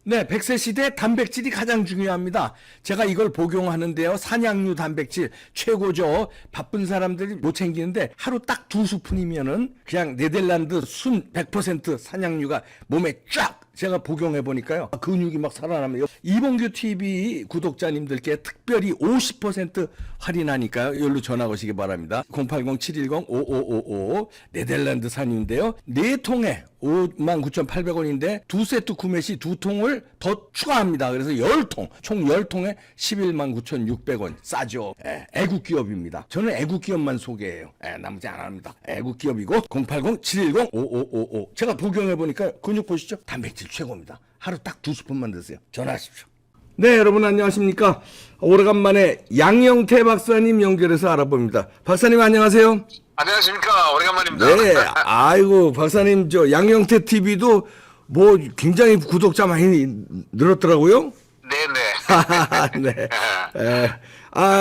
네, 100세 시대 단백질이 가장 중요합니다. 제가 이걸 복용하는데요. 산양류 단백질 최고죠. 바쁜 사람들이 못 챙기는데 하루 딱 2스푼이면은 그냥 네덜란드 순 100% 산양류가 몸에 쫙 제가 복용해 보니까요. 근육이 막 살아나면 이봉규 TV 구독자님들께 특별히 50% 할인하니까요. 이걸로 전화 오시기 바랍니다. 080-710-5555 네덜란드 산유인데요. 4통에 59,800원인데 2세트 구매 시 2통을 더 추가합니다. 그래서 10통, 총 10통에 119,600원. 싸죠. 애국 기업입니다. 저는 애국 기업만 소개해요. 나머지 안 합니다. 애국 기업이고 080-710-5555 제가 복용해 보니까 근육 보시죠? 단백질 최고입니다. 하루 딱 2스푼만 드세요. 전화하십시오. 네, 여러분 안녕하십니까? 오래간만에 양영태 박사님 연결해서 알아봅니다. 박사님 안녕하세요. 안녕하십니까. 오래간만입니다. 네, 아이고 박사님 저 양영태 TV도 뭐 굉장히 구독자 많이 늘었더라고요. 네네. 네.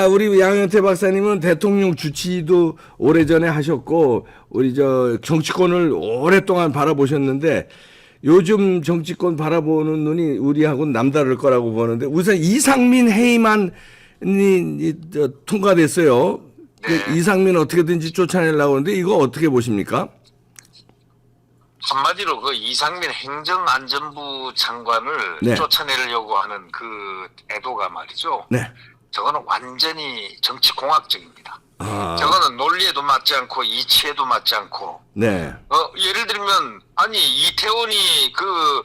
우리 양영태 박사님은 대통령 주치도 오래전에 하셨고 우리 저 정치권을 오랫동안 바라보셨는데 요즘 정치권 바라보는 눈이 우리하고는 남다를 거라고 보는데 우선 이상민 해임안이 통과됐어요. 네. 그 이상민 어떻게든지 쫓아내려고 하는데 이거 어떻게 보십니까? 한마디로 그 이상민 행정안전부 장관을 네. 쫓아내려고 하는 그 애도가 말이죠. 네. 저거는 완전히 정치공학적입니다. 저거는 논리에도 맞지 않고 이치에도 맞지 않고. 네. 예를 들면 아니 이태원이 그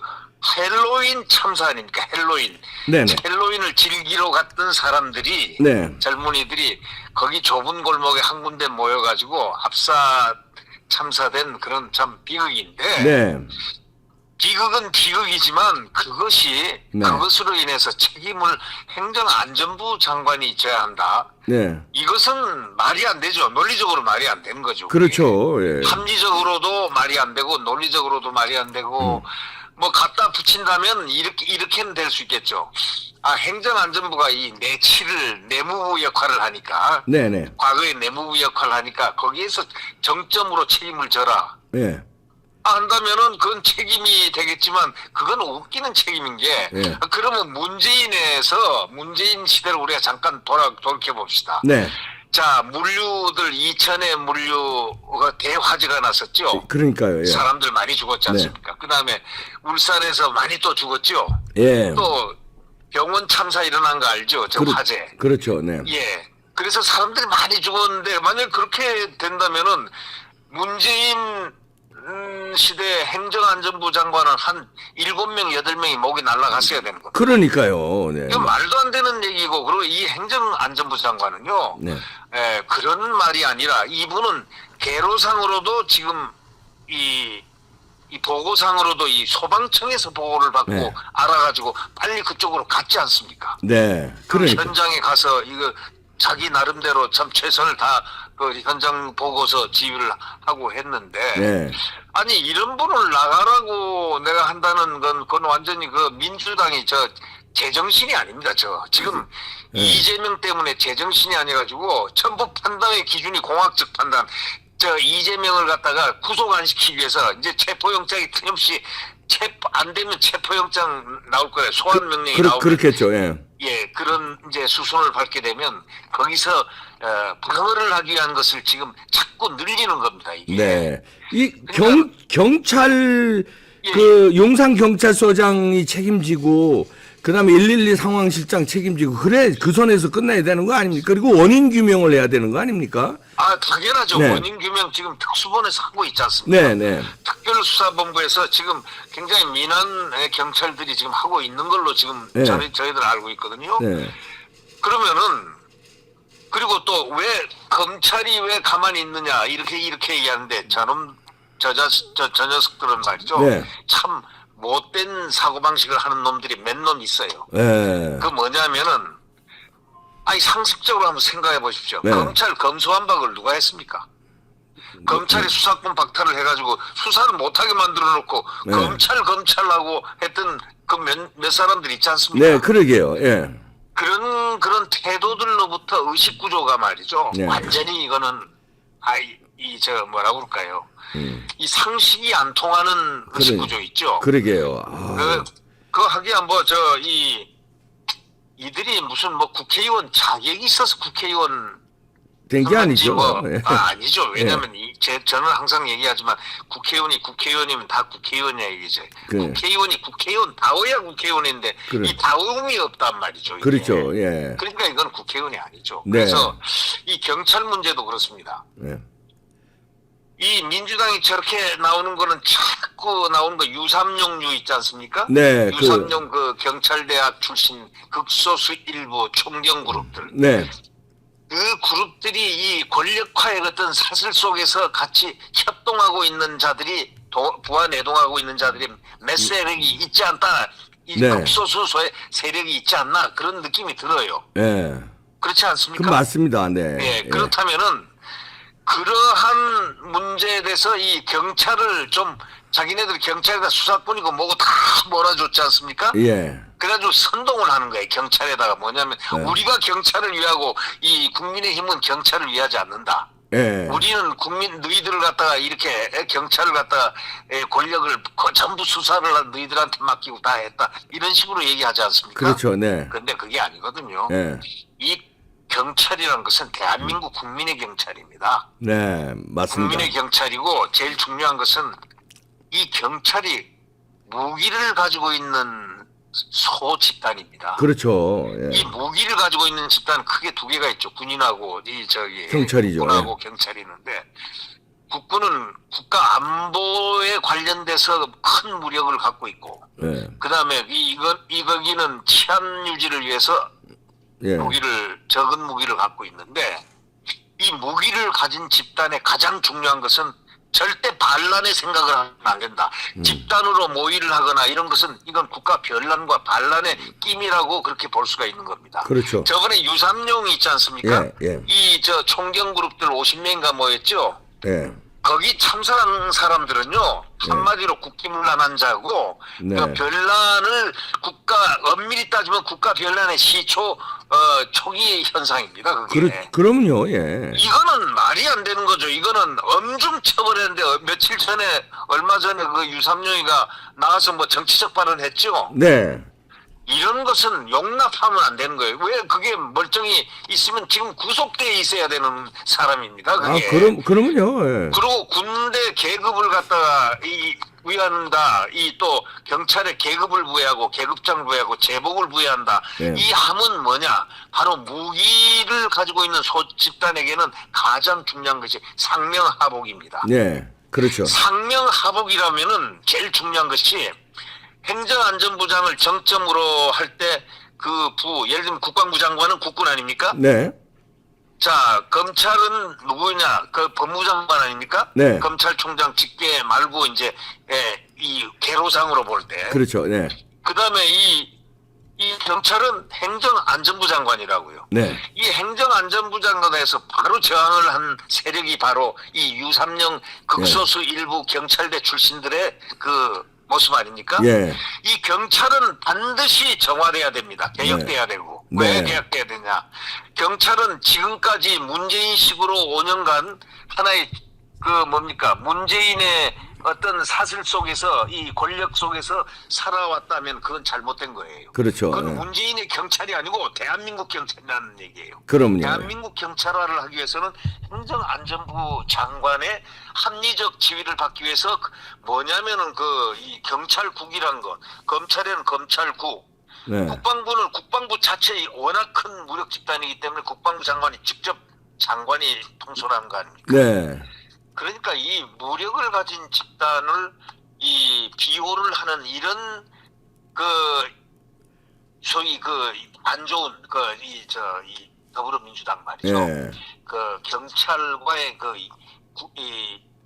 헬로윈 참사 아닙니까? 헬로윈. 네네. 헬로윈을 즐기러 갔던 사람들이 네. 젊은이들이 거기 좁은 골목에 한 군데 모여가지고 압사 참사된 그런 참 비극인데 네. 비극은 비극이지만 그것이 네. 그것으로 인해서 책임을 행정안전부 장관이 져야 한다. 네. 이것은 말이 안 되죠. 논리적으로 말이 안 되는 거죠. 그렇죠. 예. 합리적으로도 말이 안 되고 논리적으로도 말이 안 되고 뭐 갖다 붙인다면 이렇게는 될 수 있겠죠. 행정안전부가 이 내치를 내무부 역할을 하니까 네네. 과거에 내무부 역할을 하니까 거기에서 정점으로 책임을 져라. 예. 한다면은 그건 책임이 되겠지만 그건 웃기는 책임인 게 예. 그러면 문재인 시대를 우리가 잠깐 돌이켜 봅시다. 네. 자, 물류들 이천의 물류가 대화재가 났었죠. 그러니까요. 예. 사람들 많이 죽었지 않습니까? 그다음에 울산에서 많이 또 죽었죠. 예. 또 병원 참사 일어난 거 알죠? 저 화재. 그렇죠. 네. 예. 그래서 사람들이 많이 죽었는데 만약 그렇게 된다면은 문재인 시대 행정안전부 장관은 한 7명, 8명이 목이 날아갔어야 되는 겁니다. 그러니까요. 네. 이거 말도 안 되는 얘기고, 그리고 이 행정안전부 장관은요, 네. 그런 말이 아니라 이분은 개로상으로도 지금 이 보고상으로도 이 소방청에서 보고를 받고 네. 알아가지고 빨리 그쪽으로 갔지 않습니까? 네. 그러니까. 현장에 가서 이거 자기 나름대로 참 최선을 다 그 현장 보고서 지휘를 하고 했는데 네. 아니 이런 분을 나가라고 내가 한다는 그건 완전히 그 민주당이 저 제정신이 아닙니다. 저 지금 이재명 때문에 제정신이 아니가지고 전부 판단의 기준이 공학적 판단. 저 이재명을 갖다가 구속 안 시키기 위해서 이제 체포영장이 틀림없이 안 되면 체포영장 나올 거예요. 소환 명령이 나오면. 그렇겠죠. 예. 예, 그런 이제 수순을 밟게 되면 거기서 방어를 하기 위한 것을 지금 자꾸 늘리는 겁니다. 이게. 네. 이 그러니까- 경찰 예, 그 용산 경찰서장이 책임지고 그다음에 112 상황실장 책임지고 그래 그 선에서 끝나야 되는 거 아닙니까? 그리고 원인 규명을 해야 되는 거 아닙니까? 당연하죠. 네. 원인 규명 지금 특수본에서 하고 있지 않습니까? 네, 네. 특별수사본부에서 지금 굉장히 민원 경찰들이 지금 하고 있는 걸로 지금 네. 저희들 알고 있거든요. 네. 그러면은 그리고 또 왜 검찰이 왜 가만히 있느냐 이렇게 얘기하는데 저 녀석들은 말이죠. 네. 참 못된 사고방식을 하는 놈들이 몇 놈 있어요. 네. 그 뭐냐면은 상식적으로 한번 생각해 보십시오. 네. 검찰 검수완박을 누가 했습니까? 검찰이 수사권 박탈을 해가지고 수사를 못하게 만들어 놓고 네. 검찰하고 했던 그 몇 사람들 있지 않습니까? 네, 그러게요. 예. 그런 태도들로부터 의식 구조가 말이죠. 네. 완전히 이거는 뭐라고 그럴까요? 이 상식이 안 통하는 의식 구조 있죠. 그러게요. 그 그거 하기야 뭐 이들이 무슨 뭐 국회의원 자격이 있어서 국회의원 된 게 아니죠. 아니죠. 왜냐하면 저는 항상 얘기하지만 국회의원이면 다 국회의원이야 이게. 국회의원이 국회의원다워야 국회의원인데 그래. 이 다움이 없단 말이죠. 이게. 그렇죠. 예. 그러니까 이건 국회의원이 아니죠. 네. 그래서 이 경찰 문제도 그렇습니다. 네. 이 민주당이 저렇게 나오는 거는 자꾸 나오는 거 유삼룡류 있지 않습니까? 네. 유삼룡 그 경찰대학 출신 극소수 일부 총경 그룹들. 네. 그 그룹들이 이 권력화의 어떤 사슬 속에서 같이 협동하고 있는 자들이 부하내동하고 있는 자들이 몇 세력이 있지 않다. 이 네. 극소수 세력이 있지 않나 그런 느낌이 들어요. 예. 그렇지 않습니까? 그 맞습니다. 네. 예, 그렇다면은 그러한 문제에 대해서 이 경찰을 좀 자기네들 경찰에다 수사권이고 뭐고 다 몰아줬지 않습니까? 예. 그래가지고 선동을 하는 거예요. 경찰에다가 뭐냐면 우리가 경찰을 위하고 이 국민의힘은 경찰을 위하지 않는다. 예. 우리는 너희들을 갖다가 이렇게 경찰을 갖다가 권력을 전부 수사를 너희들한테 맡기고 다 했다. 이런 식으로 얘기하지 않습니까? 그렇죠. 네. 근데 그게 아니거든요. 예. 이 경찰이라는 것은 대한민국 국민의 경찰입니다. 네, 맞습니다. 국민의 경찰이고 제일 중요한 것은 이 경찰이 무기를 가지고 있는 소 집단입니다. 그렇죠. 예. 이 무기를 가지고 있는 집단은 크게 두 개가 있죠. 군인하고 경찰이죠. 국군하고 경찰이 있는데 국군은 국가 안보에 관련돼서 큰 무력을 갖고 있고 예. 그다음에 이거기는 치안 유지를 위해서 예. 적은 무기를 갖고 있는데 이 무기를 가진 집단의 가장 중요한 것은 절대 반란의 생각을 하면 안 된다. 집단으로 모의를 하거나 이런 것은 이건 국가 변란과 반란의 끼미라고 그렇게 볼 수가 있는 겁니다. 그렇죠. 저번에 유삼룡이 있지 않습니까? 예. 이 총경 그룹들 50명인가 모였죠. 예. 거기 참석한 사람들은요 한마디로 국기문란한 자고 네. 그 변란을 엄밀히 따지면 국가 변란의 시초 초기 현상입니다. 그게. 그럼요. 예. 이거는 말이 안 되는 거죠. 이거는 엄중 처벌했는데 며칠 전에 얼마 전에 그 유삼룡이가 나와서 뭐 정치적 발언했죠. 네. 이런 것은 용납하면 안 되는 거예요. 왜 그게 멀쩡히 있으면 지금 구속돼 있어야 되는 사람입니다. 그게. 그러면요. 예. 그리고 군대 계급을 갖다가 부여한다. 이 또 경찰에 계급을 부여하고 계급장을 부여하고 제복을 부여한다. 네. 이 함은 뭐냐? 바로 무기를 가지고 있는 소 집단에게는 가장 중요한 것이 상명하복입니다. 네. 그렇죠. 상명하복이라면은 제일 중요한 것이 행정안전부장을 정점으로 할 때 예를 들면 국방부 장관은 국군 아닙니까? 네. 자, 검찰은 누구냐? 그 법무장관 아닙니까? 네. 검찰총장 직계 말고 이제 이 개로상으로 볼 때. 그렇죠. 네. 그다음에 이 경찰은 행정안전부 장관이라고요. 네. 이 행정안전부 장관에서 바로 저항을 한 세력이 바로 이 유삼룡 극소수 일부 경찰대 출신들의 그 모습 아닙니까? 예. 이 경찰은 반드시 정화돼야 됩니다. 개혁돼야 되고. 네. 왜 개혁돼야 되냐? 경찰은 지금까지 문재인식으로 5년간 하나의 문재인의 어떤 사슬 속에서 이 권력 속에서 살아왔다면 그건 잘못된 거예요. 그렇죠. 그건 예. 문재인의 경찰이 아니고 대한민국 경찰이라는 얘기예요. 그럼요. 대한민국 경찰화를 하기 위해서는 행정안전부 장관의 합리적 지위를 받기 위해서 뭐냐면은 이 경찰국이란 것, 검찰에는 검찰국, 네. 국방부는 국방부 자체의 워낙 큰 무력 집단이기 때문에 국방부 장관이 직접 장관이 통솔하는 거 아닙니까? 네. 그러니까 이 무력을 가진 집단을 비호를 하는 이런 소위 안 좋은 이 더불어민주당 말이죠. 예. 경찰과의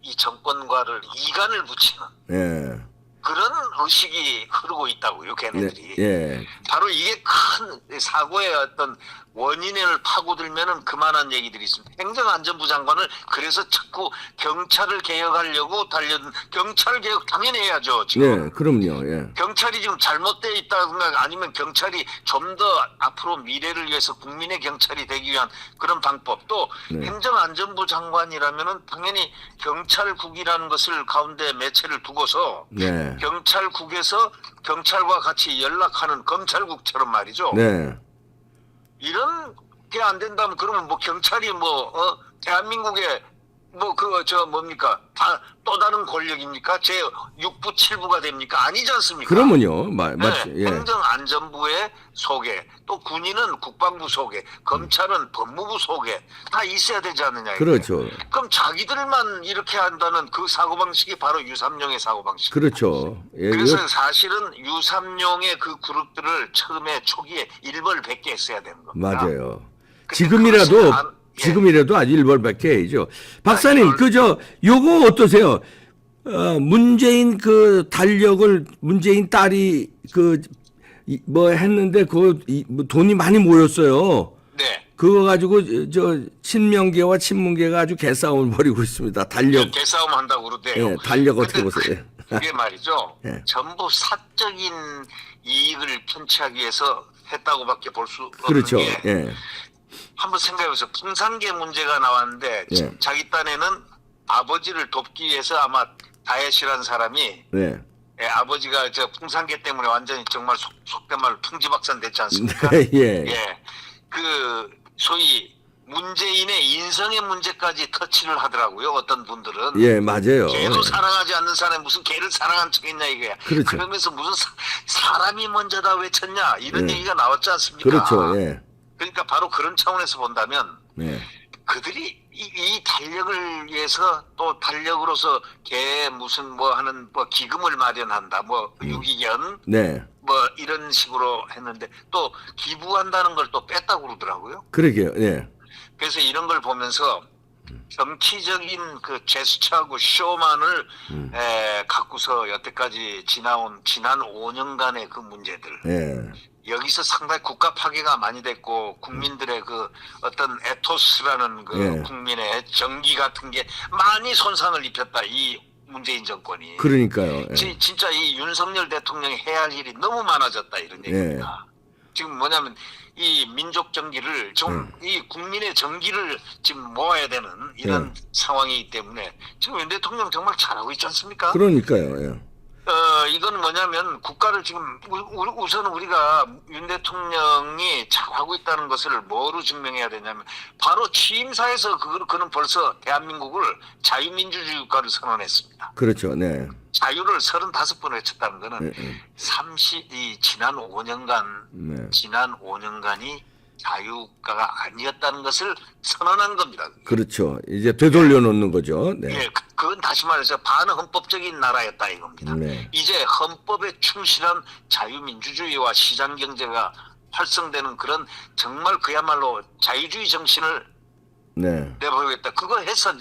이 정권과를 이간을 붙이는 예. 그런 의식이 흐르고 있다고요, 걔네들이. 예. 바로 이게 큰 사고의 어떤 원인을 파고들면은 그만한 얘기들이 있습니다. 행정안전부 장관을 그래서 자꾸 경찰을 개혁하려고 경찰 개혁 당연히 해야죠, 지금. 예. 그럼요. 예. 경찰이 지금 잘못되어 있다든가 아니면 경찰이 좀 더 앞으로 미래를 위해서 국민의 경찰이 되기 위한 그런 방법 또 네. 행정안전부 장관이라면은 당연히 경찰국이라는 것을 가운데 매체를 두고서 네. 경찰 검찰국에서 경찰과 같이 연락하는 검찰국처럼 말이죠. 네. 이런 게 안 된다면 그러면 뭐 경찰이 대한민국의 뭡니까? 다 또 다른 권력입니까? 제 6부 7부가 됩니까? 아니지 않습니까? 그러면요. 네, 맞죠. 예. 행정안전부의 속에, 또 군인은 국방부 속에, 검찰은 법무부 속에 다 있어야 되지 않느냐. 이게. 그렇죠. 그럼 자기들만 이렇게 한다는 그 사고방식이 바로 유삼룡의 사고방식. 그렇죠. 예, 그래서 사실은 유삼룡의 그 그룹들을 처음에 초기에 일벌백계 했어야 되는 겁니다. 맞아요. 근데 지금이라도 그것을 예. 지금이라도 아주 일벌백계이죠. 박사님, 이걸- 그저 요거 어떠세요? 문재인 그 달력을 문재인 딸이 뭐 했는데 뭐 돈이 많이 모였어요. 네. 그거 가지고 저 친명계와 친문계가 아주 개싸움을 벌이고 있습니다. 달력, 개싸움 한다고 그러대요. 예, 달력 어떻게 근데 보세요? 그게 말이죠. 예. 전부 사적인 이익을 편취하기 위해서 했다고밖에 볼 수 없는 그렇죠. 게 예. 한번 생각해보세요. 풍산계 문제가 나왔는데 예. 자기 딴에는 아버지를 돕기 위해서 아마 다혜씨라는 사람이 네. 예, 아버지가 저 풍산계 때문에 완전히 정말 속된 말로 풍지박산 됐지 않습니까? 예. 예. 그 소위 문재인의 인성의 문제까지 터치를 하더라고요. 어떤 분들은. 예, 맞아요. 개도 사랑하지 않는 사람이 무슨 개를 사랑한 척했냐 이거야. 그렇죠. 그러면서 무슨 사람이 먼저다 외쳤냐 이런 예. 얘기가 나왔지 않습니까? 그렇죠. 예. 그러니까 바로 그런 차원에서 본다면 네. 그들이 이 달력을 위해서 또 달력으로서 개 무슨 뭐 하는 뭐 기금을 마련한다 뭐 유기견 네. 뭐 이런 식으로 했는데 또 기부한다는 걸 또 뺐다고 그러더라고요. 그러게요. 예. 그래서 이런 걸 보면서 정치적인 그 제스처하고 쇼만을 갖고서 여태까지 지난 5년간의 그 문제들 예. 여기서 상당히 국가 파괴가 많이 됐고 국민들의 그 어떤 에토스라는 그 예. 국민의 정기 같은 게 많이 손상을 입혔다 이 문재인 정권이. 그러니까요. 예. 진짜 이 윤석열 대통령이 해야 할 일이 너무 많아졌다 이런 얘기입니다. 지금 뭐냐면 이 민족 정기를 좀 이 국민의 정기를 지금 모아야 되는 이런 상황이기 때문에 지금 윤 대통령 정말 잘하고 있지 않습니까? 그러니까요. 예. 이건 뭐냐면 국가를 지금 우선 우리가 윤 대통령이 잘하고 있다는 것을 뭐로 증명해야 되냐면 바로 취임사에서 그는 벌써 대한민국을 자유민주주의 국가를 선언했습니다. 그렇죠. 네. 자유를 35번 외쳤다는 거는 네. 지난 5년간 네. 지난 5년간이 자유국가가 아니었다는 것을 선언한 겁니다. 그렇죠. 이제 되돌려 놓는 거죠. 네. 예, 그건 다시 말해서 반헌법적인 나라였다 이겁니다. 네. 이제 헌법에 충실한 자유민주주의와 시장경제가 활성되는 그런 정말 그야말로 자유주의 정신을 네. 내보이겠다. 그거 해서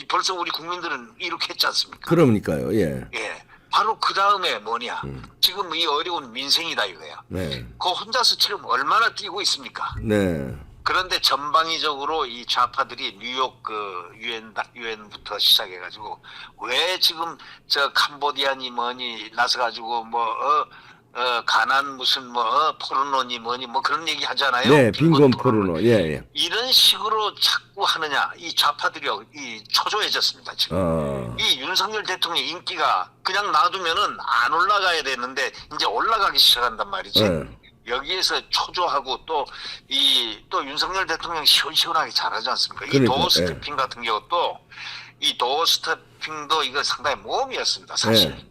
벌써 우리 국민들은 이렇게 했지 않습니까? 그러니까요. 예. 예. 바로 그 다음에 뭐냐. 지금 이 어려운 민생이다 이거야. 네. 그 혼자서 지금 얼마나 뛰고 있습니까? 네. 그런데 전방위적으로 이 좌파들이 뉴욕 그 유엔부터 시작해가지고 왜 지금 저 캄보디아니 뭐니 나서가지고 가난 무슨 포르노니 뭐니 뭐 그런 얘기 하잖아요. 네. 빈곤 포르노. 예. 예. 이런 식으로 자꾸 하느냐 이 좌파들이요 이 초조해졌습니다 지금. 이 윤석열 대통령 인기가 그냥 놔두면은 안 올라가야 되는데 이제 올라가기 시작한단 말이지. 네. 여기에서 초조하고 또 윤석열 대통령이 시원시원하게 잘하지 않습니까? 이 그러니까, 도어 스태핑 같은 경우도 이 도어 스태핑도 이거 상당히 모험이었습니다 사실. 네.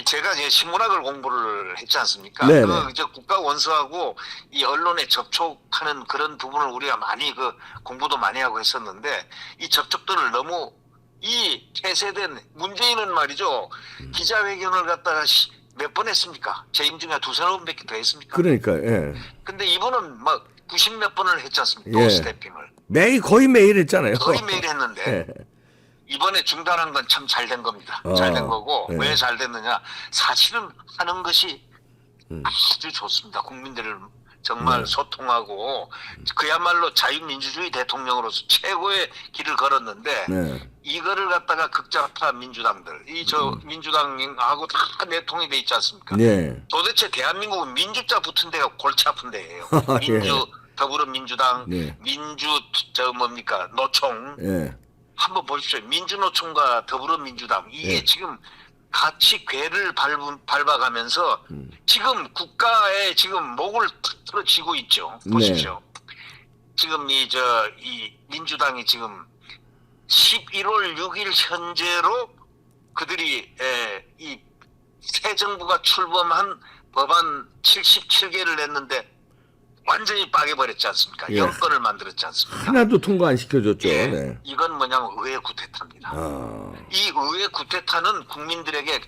제가 이제 신문학을 공부를 했지 않습니까? 네, 저 국가 원수하고 이 언론에 접촉하는 그런 부분을 우리가 많이 공부도 많이 하고 했었는데 이 접촉들을 너무 이 폐쇄된 문재인은 말이죠 기자회견을 갖다가 몇 번 했습니까? 재임 중에 2-3번밖에 더 했습니까? 그러니까 예. 근데 이분은 막 90몇 번을 했지 않습니까? 예. 스태핑을. 거의 매일 했잖아요. 거의 매일 했는데 예. 이번에 중단한 건 참 잘 된 겁니다. 잘 된 거고 예. 왜 잘 됐느냐? 사실은 하는 것이 아주 좋습니다. 국민들을 정말 소통하고 그야말로 자유민주주의 대통령으로서 최고의 길을 걸었는데 네. 이거를 갖다가 극좌파 민주당들 민주당하고 다 내통이 돼 있지 않습니까? 예. 도대체 대한민국은 민주자 붙은 데가 골치 아픈 데예요. 예. 더불어민주당, 네. 노총. 예. 한번 보십시오. 민주노총과 더불어민주당 이게 예. 지금 같이 궤를 밟아가면서 지금 국가의 지금 목을 탁 틀어쥐고 있죠. 보십시오. 지금 이 민주당이 지금 11월 6일 현재로 그들이 이 새 정부가 출범한 법안 77개를 냈는데 완전히 빠개버렸지 않습니까? 예. 10건을 만들었지 않습니까? 하나도 통과 안 시켜줬죠. 예, 네. 이건 뭐냐면 의회 구태타입니다. 이 의회 구태타는 국민들에게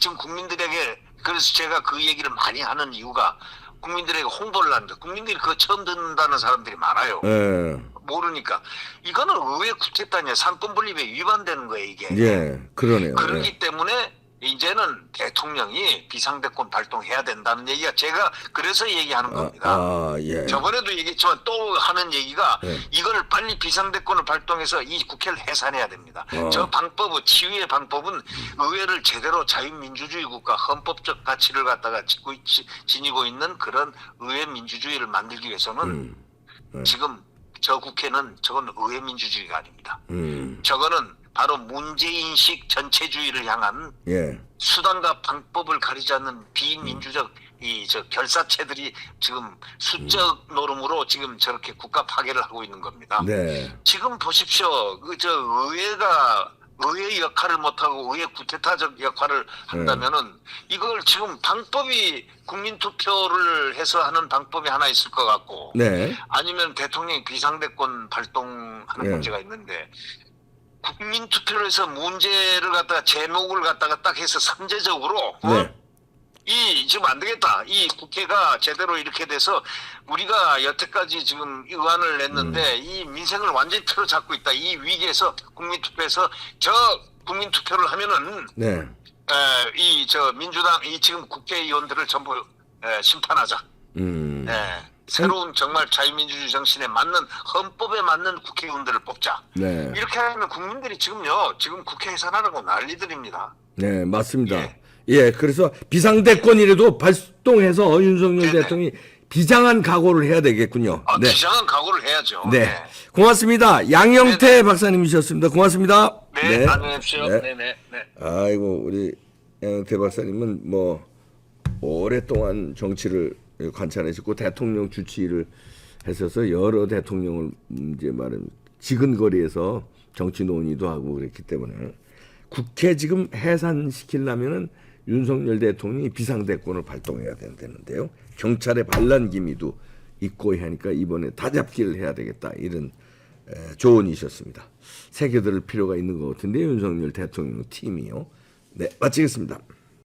그래서 제가 그 얘기를 많이 하는 이유가 국민들에게 홍보를 합니다. 국민들이 그거 처음 듣는다는 사람들이 많아요. 예. 모르니까 이거는 의회 구태타냐 상권 분립에 위반되는 거예요 이게. 예, 그러네요. 그렇기 예. 때문에 이제는 대통령이 비상대권 발동해야 된다는 얘기가 제가 그래서 얘기하는 겁니다. 예. 저번에도 얘기했지만 또 하는 얘기가 예. 이걸 빨리 비상대권을 발동해서 이 국회를 해산해야 됩니다. 저 방법은 치유의 방법은 의회를 제대로 자유민주주의 국가 헌법적 가치를 갖다가 지니고 있는 그런 의회 민주주의를 만들기 위해서는 지금 저 국회는 저건 의회 민주주의가 아닙니다. 저거는 바로 문재인식 전체주의를 향한 예. 수단과 방법을 가리지 않는 비민주적 결사체들이 지금 수적 노름으로 지금 저렇게 국가 파괴를 하고 있는 겁니다. 네. 지금 보십시오. 의회 역할을 못하고 의회 구태타적 역할을 한다면은 이걸 지금 방법이 국민투표를 해서 하는 방법이 하나 있을 것 같고 네. 아니면 대통령이 비상대권 발동하는 예. 문제가 있는데 국민투표를 해서 문제를 갖다가 제목을 갖다가 딱 해서 선제적으로 네. 지금 안 되겠다. 이 국회가 제대로 이렇게 돼서 우리가 여태까지 지금 의안을 냈는데 이 민생을 완전히 틀어잡고 있다. 이 위기에서 국민투표에서 저 국민투표를 하면은 네. 민주당 지금 국회의원들을 전부 심판하자. 새로운 정말 자유민주주의 정신에 맞는 헌법에 맞는 국회의원들을 뽑자. 네. 이렇게 하면 국민들이 지금 국회 해산하라고 난리들입니다. 네, 맞습니다. 예, 그래서 비상대권이라도 발동해서 윤석열 네네. 대통령이 비장한 각오를 해야 되겠군요. 네. 비장한 각오를 해야죠. 네. 고맙습니다. 양영태 박사님이셨습니다. 고맙습니다. 네, 안녕히 계십시오. 네. 네. 아이고, 우리 양영태 박사님은 뭐 오랫동안 정치를 관찰하셨고 대통령 주치의를 했어서 여러 대통령을 이제 말하면 지근거리에서 정치 논의도 하고 그랬기 때문에 국회 지금 해산시키려면은 윤석열 대통령이 비상대권을 발동해야 된다는데요. 경찰의 반란 기미도 있고 하니까 이번에 다잡기를 해야 되겠다 이런 조언이셨습니다. 새겨들 필요가 있는 것 같은데 윤석열 대통령 팀이요. 네, 마치겠습니다.